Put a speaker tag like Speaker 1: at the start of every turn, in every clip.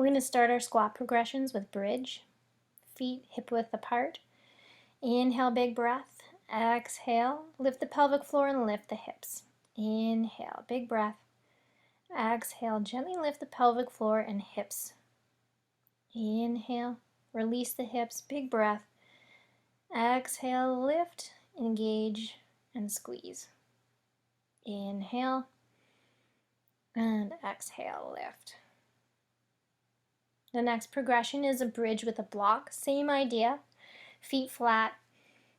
Speaker 1: We're going to start our squat progressions with bridge, feet hip width apart. Inhale, big breath. Exhale, lift the pelvic floor and lift the hips. Inhale, big breath. Exhale, gently lift the pelvic floor and hips. Inhale, release the hips, big breath. Exhale, lift, engage, and squeeze. Inhale, and exhale, lift. The next progression is a bridge with a block. Same idea. Feet flat,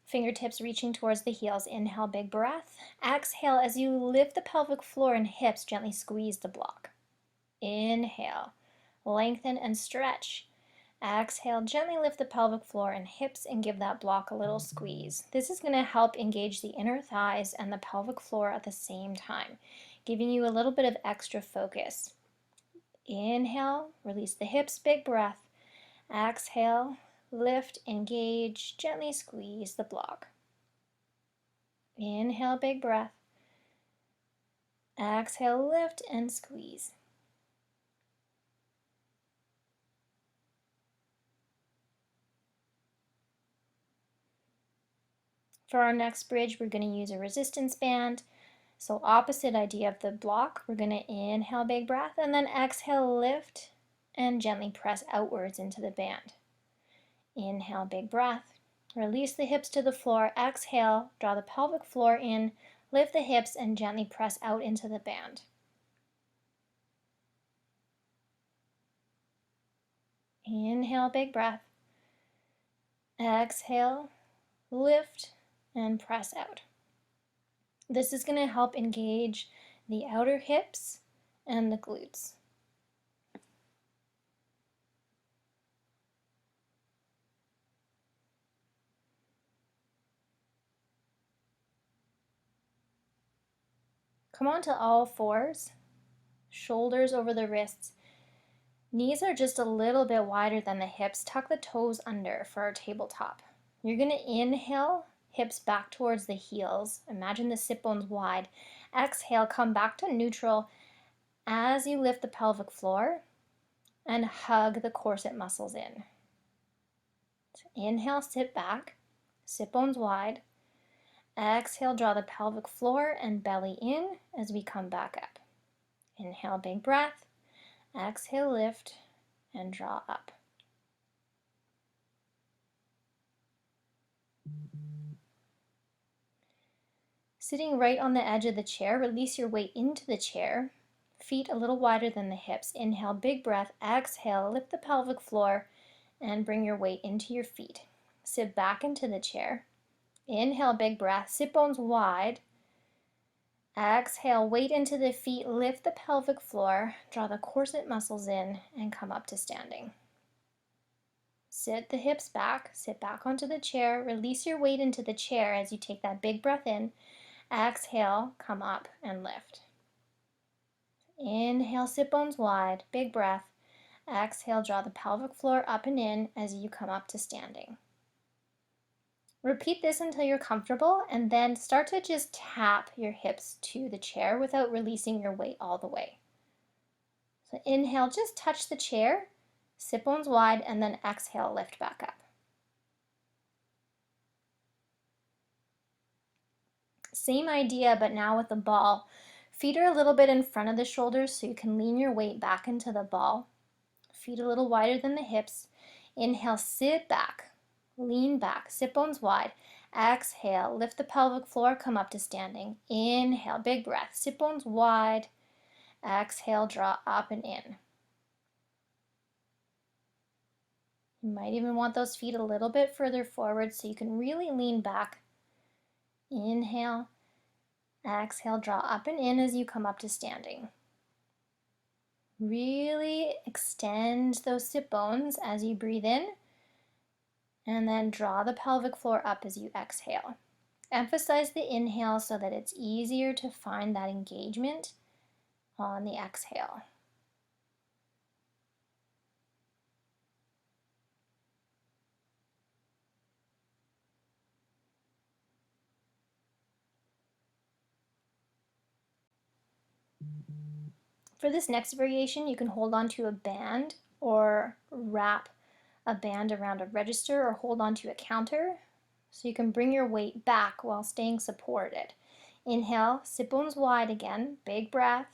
Speaker 1: fingertips reaching towards the heels. Inhale, big breath. Exhale, as you lift the pelvic floor and hips, gently squeeze the block. Inhale, lengthen and stretch. Exhale, gently lift the pelvic floor and hips and give that block a little squeeze. This is going to help engage the inner thighs and the pelvic floor at the same time, giving you a little bit of extra focus. Inhale, release the hips, big breath. Exhale, lift, engage, gently squeeze the block. Inhale, big breath. Exhale, lift and squeeze. For our next bridge, we're going to use a resistance band. So opposite idea of the block, we're going to inhale, big breath, and then exhale, lift, and gently press outwards into the band. Inhale, big breath. Release the hips to the floor. Exhale, draw the pelvic floor in, lift the hips, and gently press out into the band. Inhale, big breath. Exhale, lift, and press out. This is going to help engage the outer hips and the glutes. Come on to all fours, shoulders over the wrists. Knees are just a little bit wider than the hips. Tuck the toes under for our tabletop. You're going to inhale, hips back towards the heels. Imagine the sit bones wide. Exhale, come back to neutral as you lift the pelvic floor and hug the corset muscles in. So inhale, sit back, sit bones wide. Exhale, draw the pelvic floor and belly in as we come back up. Inhale, big breath. Exhale, lift and draw up. Sitting right on the edge of the chair, release your weight into the chair. Feet a little wider than the hips. Inhale, big breath. Exhale, lift the pelvic floor and bring your weight into your feet. Sit back into the chair. Inhale, big breath. Sit bones wide. Exhale, weight into the feet. Lift the pelvic floor. Draw the corset muscles in and come up to standing. Sit the hips back. Sit back onto the chair. Release your weight into the chair as you take that big breath in. Exhale, come up and lift. Inhale, sit bones wide, big breath. Exhale, draw the pelvic floor up and in as you come up to standing. Repeat this until you're comfortable and then start to just tap your hips to the chair without releasing your weight all the way. So inhale, just touch the chair, sit bones wide, and then exhale, lift back up. Same idea, but now with the ball. Feet are a little bit in front of the shoulders so you can lean your weight back into the ball. Feet a little wider than the hips. Inhale, sit back, lean back, sit bones wide. Exhale, lift the pelvic floor, come up to standing. Inhale, big breath, sit bones wide. Exhale, draw up and in. You might even want those feet a little bit further forward so you can really lean back. Inhale. Exhale, draw up and in as you come up to standing. Really extend those sit bones as you breathe in, and then draw the pelvic floor up as you exhale. Emphasize the inhale so that it's easier to find that engagement on the exhale. For this next variation, you can hold on to a band or wrap a band around a register or hold onto a counter so you can bring your weight back while staying supported. Inhale, sit bones wide again, big breath,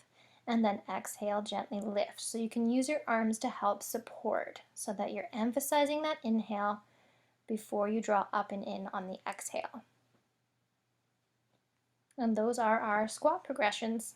Speaker 1: and then exhale, gently lift. So you can use your arms to help support so that you're emphasizing that inhale before you draw up and in on the exhale. And those are our squat progressions.